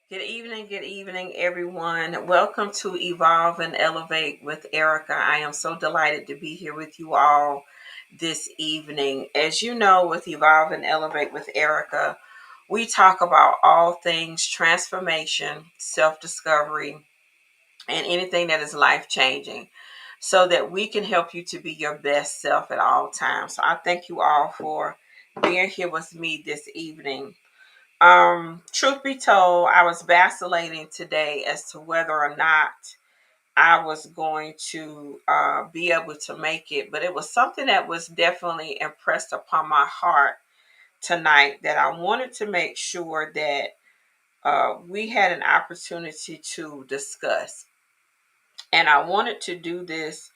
Good evening, everyone. Welcome to Evolve and Elevate with Erica. I am so delighted to be here with you all this evening. As you know, with Evolve and Elevate with Erica, we talk about all things transformation, self discovery, and anything that is life changing so that we can help you to be your best self at all times. So I thank you all for being here with me this evening. Truth be told, I was vacillating today as to whether or not I was going to be able to make it, but it was something that was definitely impressed upon my heart tonight that I wanted to make sure that we had an opportunity to discuss. And I wanted to do this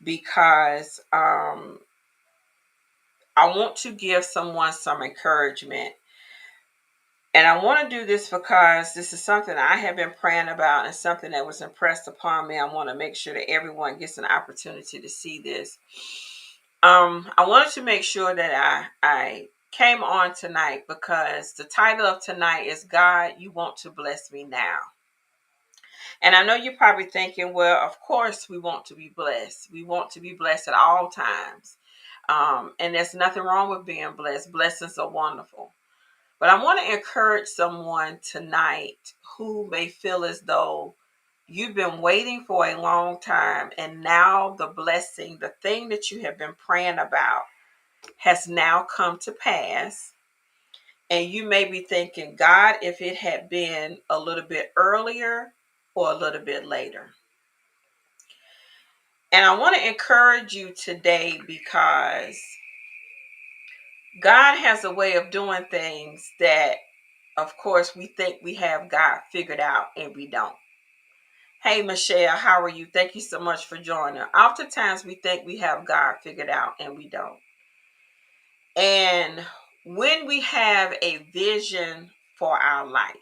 because I want to give someone some encouragement. And I want to do this because this is something I have been praying about and something that was impressed upon me. I want to make sure that everyone gets an opportunity to see this. I wanted to make sure that I came on tonight because the title of tonight is God, You Want to Bless Me Now. And I know you're probably thinking, well, of course we want to be blessed. We want to be blessed at all times. And there's nothing wrong with being blessed. Blessings are wonderful. But I want to encourage someone tonight who may feel as though you've been waiting for a long time and now the blessing, the thing that you have been praying about, has now come to pass. And you may be thinking, God, if it had been a little bit earlier or a little bit later. And I want to encourage you today because God has a way of doing things that, of course, we think we have God figured out and we don't. Hey, Michelle, how are you? Thank you so much for joining. Oftentimes we think we have God figured out and we don't. And when we have a vision for our life,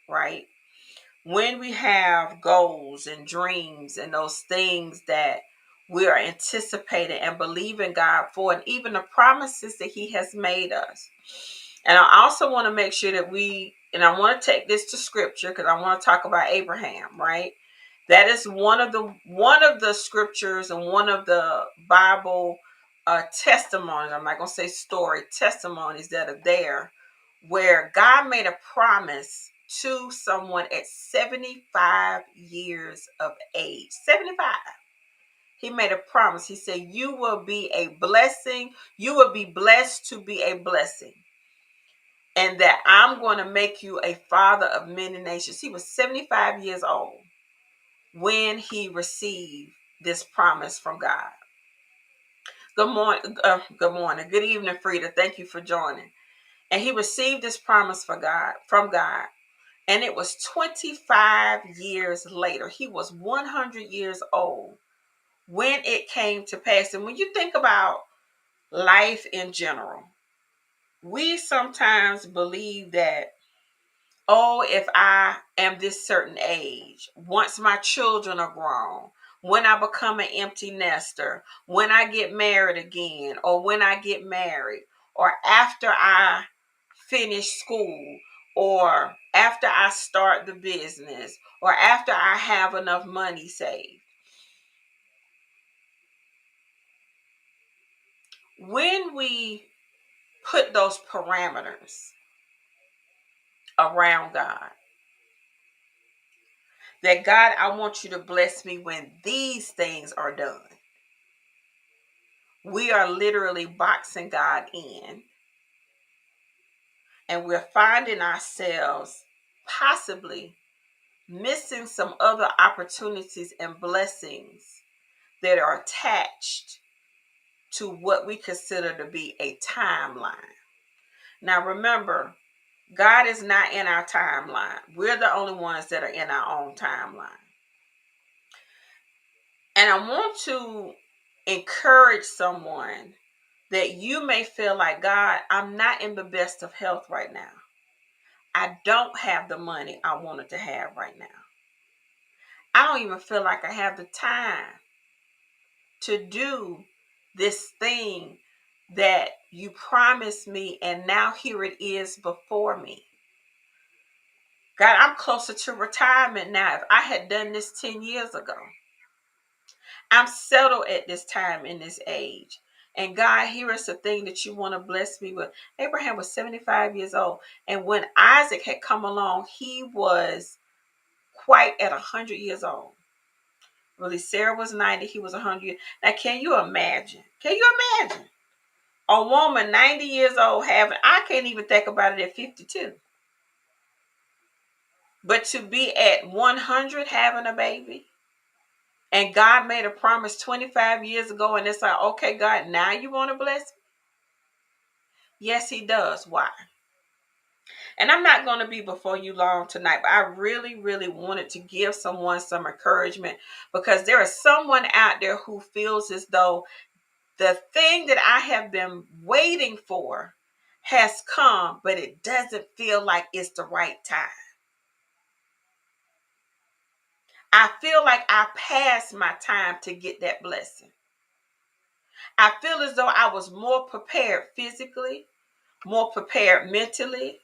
right? When we have goals and dreams and those things that we are anticipating and believing God for, and even the promises that He has made us. And I also want to make sure that and I want to take this to scripture because I want to talk about Abraham, right? That is one of the scriptures and one of the Bible testimonies. I'm not gonna say story, testimonies that are there where God made a promise to someone at 75 years of age. 75. He made a promise. He said, you will be a blessing. You will be blessed to be a blessing. And that I'm going to make you a father of many nations. He was 75 years old when he received this promise from God. Good morning. Good morning. Good evening, Frida. Thank you for joining. And he received this promise from God. And it was 25 years later. He was 100 years old when it came to pass. And when you think about life in general, we sometimes believe that, oh, if I am this certain age, once my children are grown, when I become an empty nester, when I get married again, or when I get married, or after I finish school, or after I start the business, or after I have enough money saved. When we put those parameters around God, that God, I want you to bless me when these things are done. We are literally boxing God in, and we're finding ourselves possibly missing some other opportunities and blessings that are attached to what we consider to be a timeline. Now remember, God is not in our timeline. We're the only ones that are in our own timeline. And I want to encourage someone that you may feel like, God, I'm not in the best of health right now. I don't have the money I wanted to have right now. I don't even feel like I have the time to do this thing that you promised me, and now here it is before me. God, I'm closer to retirement now. If I had done this 10 years ago, I'm settled at this time in this age. And God, here is the thing that you want to bless me with. Abraham was 75 years old. And when Isaac had come along, he was quite at 100 years old. Really, Sarah was 90, he was 100. Now, can you imagine? Can you imagine? A woman 90 years old having, I can't even think about it at 52. But to be at 100 having a baby, and God made a promise 25 years ago, and it's like, okay, God, now you want to bless me? Yes, he does. Why? And I'm not going to be before you long tonight, but I really, really wanted to give someone some encouragement, because there is someone out there who feels as though the thing that I have been waiting for has come, but it doesn't feel like it's the right time. I feel like I passed my time to get that blessing. I feel as though I was more prepared physically, more prepared mentally,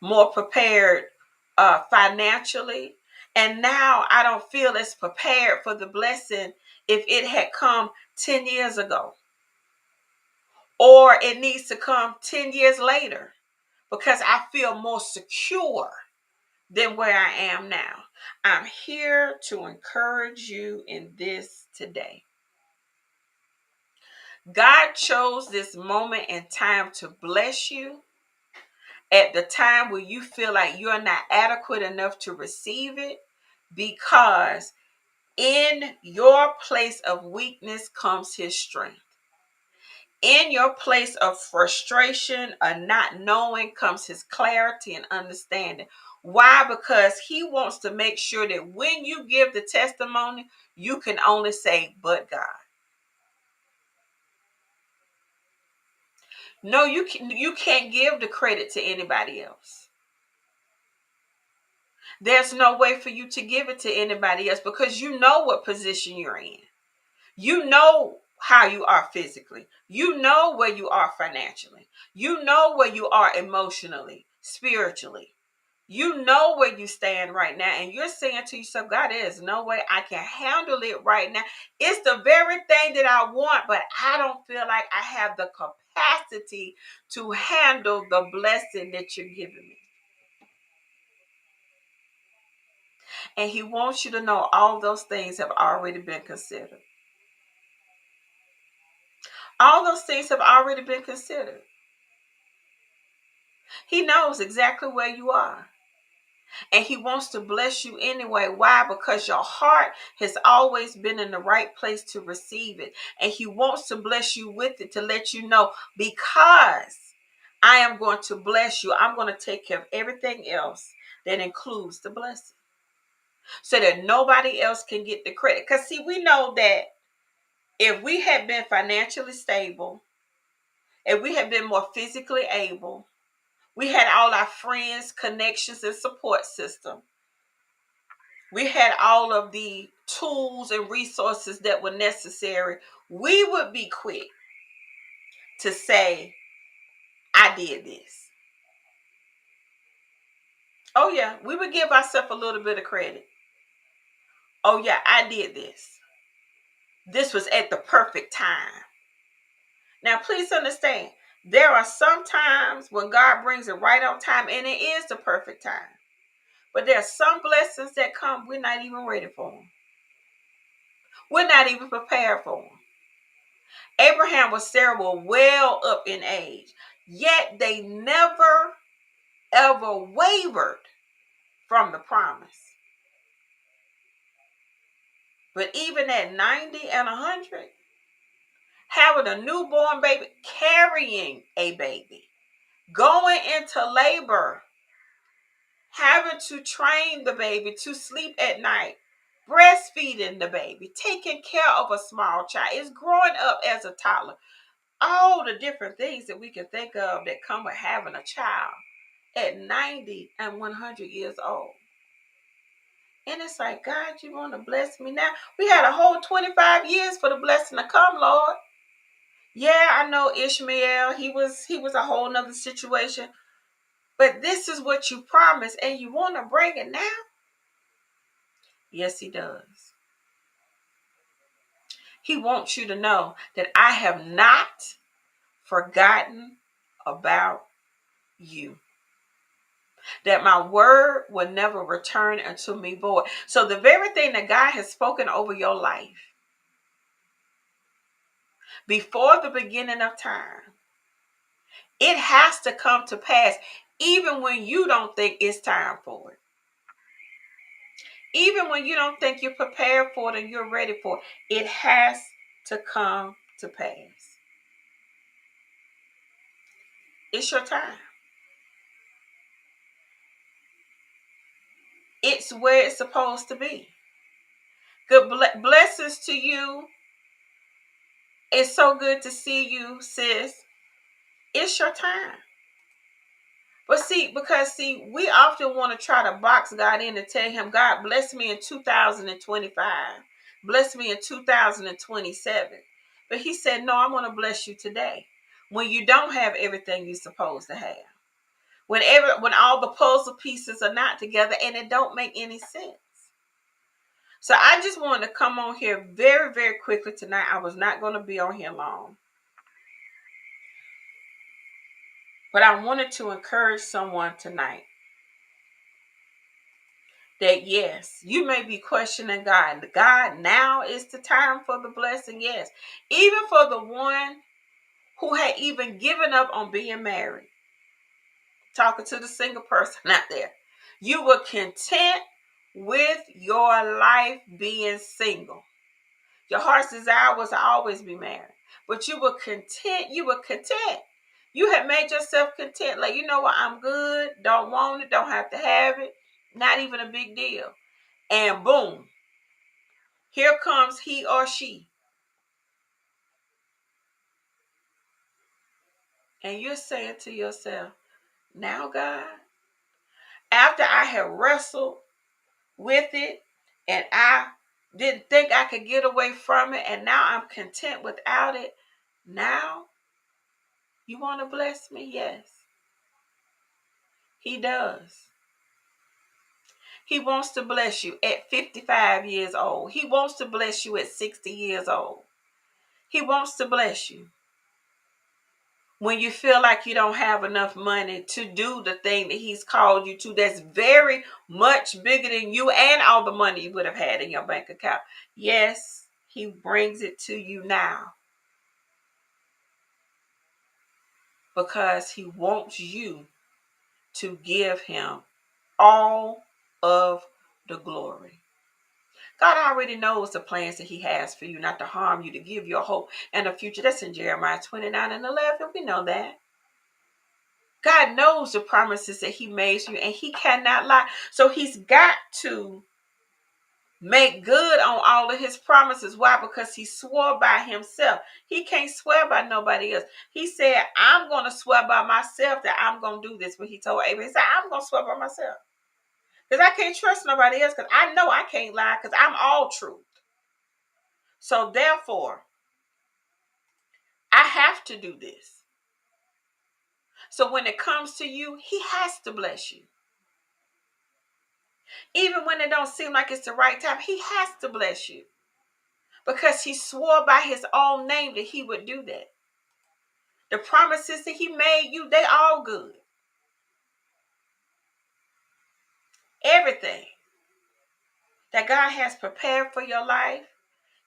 more prepared financially. And now I don't feel as prepared for the blessing if it had come 10 years ago. Or it needs to come 10 years later, because I feel more secure than where I am now. I'm here to encourage you in this today. God chose this moment in time to bless you at the time where you feel like you're not adequate enough to receive it, because in your place of weakness comes his strength. In your place of frustration or not knowing comes his clarity and understanding. Why? Because he wants to make sure that when you give the testimony, you can only say, but God. No, you can't give the credit to anybody else. There's no way for you to give it to anybody else, because you know what position you're in. You know how you are physically. You know where you are financially. You know where you are emotionally, spiritually. You know where you stand right now. And you're saying to yourself, God, there is no way I can handle it right now. It's the very thing that I want, but I don't feel like I have the capacity to handle the blessing that you're giving me. And he wants you to know all those things have already been considered. All those things have already been considered. He knows exactly where you are. And he wants to bless you anyway. Why? Because your heart has always been in the right place to receive it. And he wants to bless you with it, to let you know, because I am going to bless you, I'm going to take care of everything else that includes the blessing, so that nobody else can get the credit. Because see, we know that if we had been financially stable, if we had been more physically able, we had all our friends, connections, and support system, we had all of the tools and resources that were necessary, we would be quick to say, I did this. Oh, yeah, we would give ourselves a little bit of credit. Oh, yeah, I did this. This was at the perfect time. Now, please understand, there are some times when God brings it right on time, and it is the perfect time. But there are some blessings that come, we're not even ready for them. We're not even prepared for them. Abraham and Sarah were well up in age, yet they never, ever wavered from the promise. But even at 90 and 100, having a newborn baby, carrying a baby, going into labor, having to train the baby to sleep at night, breastfeeding the baby, taking care of a small child, is growing up as a toddler. All the different things that we can think of that come with having a child at 90 and 100 years old. And it's like, God, you want to bless me now? We had a whole 25 years for the blessing to come, Lord. Yeah, I know Ishmael. He was a whole nother situation. But this is what you promised, and you want to bring it now? Yes, he does. He wants you to know that I have not forgotten about you. That my word will never return unto me void. So the very thing that God has spoken over your life before the beginning of time, it has to come to pass, even when you don't think it's time for it. Even when you don't think you're prepared for it and you're ready for it, it has to come to pass. It's your time. It's where it's supposed to be. Good blessings to you. It's so good to see you, sis. It's your time. But because we often want to try to box God in and tell him, God, bless me in 2025. Bless me in 2027. But he said, no, I'm going to bless you today. When you don't have everything you're supposed to have. When all the puzzle pieces are not together and it don't make any sense. So I just wanted to come on here very, very quickly tonight. I was not going to be on here long. But I wanted to encourage someone tonight that yes, you may be questioning God. God, now is the time for the blessing. Yes. Even for the one who had even given up on being married. Talking to the single person out there. You were content with your life being single. Your heart's desire was to always be married. But you were content. You were content. You had made yourself content. Like, you know what? I'm good. Don't want it. Don't have to have it. Not even a big deal. And boom. Here comes he or she. And you're saying to yourself, now, God, after I have wrestled with it and I didn't think I could get away from it, and now I'm content without it, now you want to bless me? Yes, he does. He wants to bless you at 55 years old. He wants to bless you at 60 years old. He wants to bless you when you feel like you don't have enough money to do the thing that he's called you to, that's very much bigger than you and all the money you would have had in your bank account. Yes, he brings it to you now because he wants you to give him all of the glory. God already knows the plans that he has for you, not to harm you, to give you a hope and a future. That's in Jeremiah 29:11. We know that. God knows the promises that he made you, and he cannot lie. So he's got to make good on all of his promises. Why? Because he swore by himself. He can't swear by nobody else. He said, I'm going to swear by myself that I'm going to do this. When he told Abraham, he said, I'm going to swear by myself. Because I can't trust nobody else, because I know I can't lie, because I'm all truth. So therefore, I have to do this. So when it comes to you, he has to bless you. Even when it don't seem like it's the right time, he has to bless you. Because he swore by his own name that he would do that. The promises that he made you, they all good. Everything that God has prepared for your life,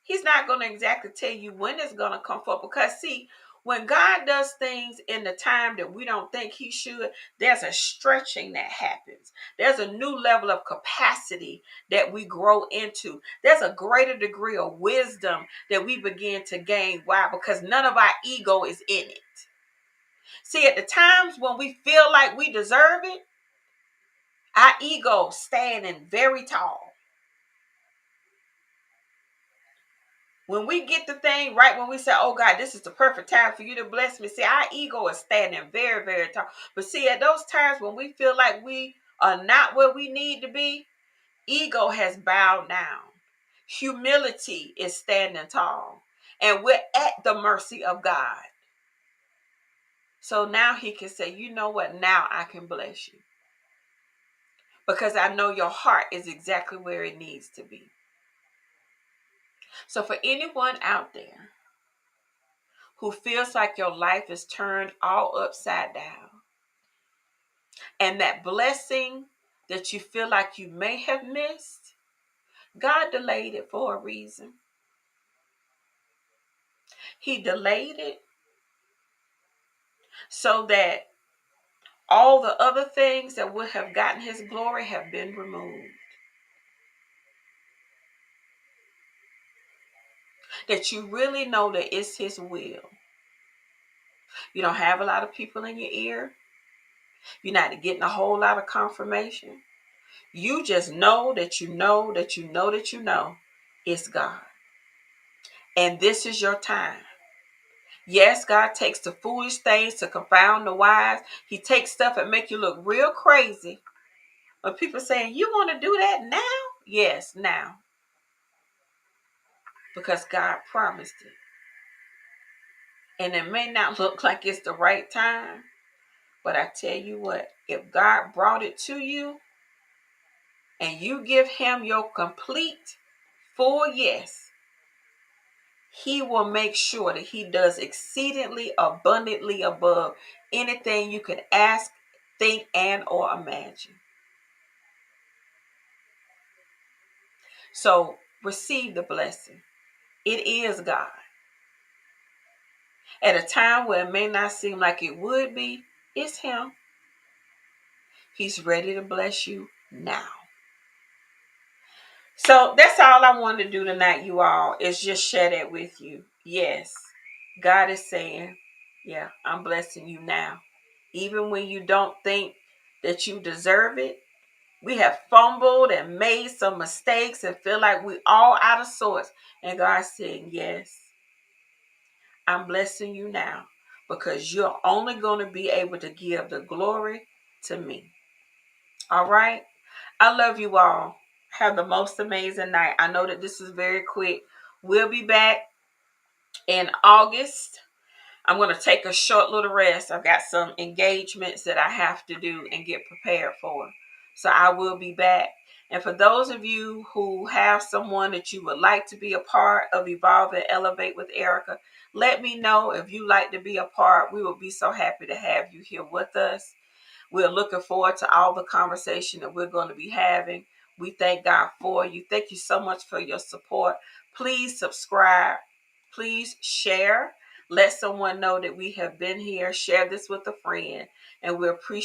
he's not going to exactly tell you when it's going to come forth. Because see, when God does things in the time that we don't think he should, there's a stretching that happens. There's a new level of capacity that we grow into. There's a greater degree of wisdom that we begin to gain. Why? Because none of our ego is in it. See, at the times when we feel like we deserve it, our ego standing very tall. When we get the thing right, when we say, oh God, this is the perfect time for you to bless me. See, our ego is standing very, very tall. But see, at those times when we feel like we are not where we need to be, ego has bowed down. Humility is standing tall. And we're at the mercy of God. So now he can say, you know what? Now I can bless you. Because I know your heart is exactly where it needs to be. So for anyone out there who feels like your life is turned all upside down, and that blessing that you feel like you may have missed, God delayed it for a reason. He delayed it so that all the other things that would have gotten his glory have been removed. That you really know that it's his will. You don't have a lot of people in your ear. You're not getting a whole lot of confirmation. You just know that you know that you know that you know it's God. And this is your time. Yes, God takes the foolish things to confound the wise. He takes stuff and make you look real crazy. But people saying, you want to do that now? Yes, now. Because God promised it. And it may not look like it's the right time. But I tell you what, if God brought it to you and you give him your complete, full yes, he will make sure that he does exceedingly abundantly above anything you can ask, think, and or imagine. So receive the blessing. It is God. At a time where it may not seem like it would be, it's him. He's ready to bless you now. So that's all I wanted to do tonight, you all, is just share that with you. Yes, God is saying, yeah, I'm blessing you now. Even when you don't think that you deserve it, we have fumbled and made some mistakes and feel like we all out of sorts. And God's saying, yes, I'm blessing you now because you're only going to be able to give the glory to me. All right? I love you all. Have the most amazing night. I know that this is very quick. We'll be back in August. I'm going to take a short little rest. I've got some engagements that I have to do and get prepared for. So I will be back. And for those of you who have someone that you would like to be a part of Evolve and Elevate with Erica, let me know if you like to be a part. We will be so happy to have you here with us. We're looking forward to all the conversation that we're going to be having. We thank God for you. Thank you so much for your support. Please subscribe. Please share. Let someone know that we have been here. Share this with a friend. And we appreciate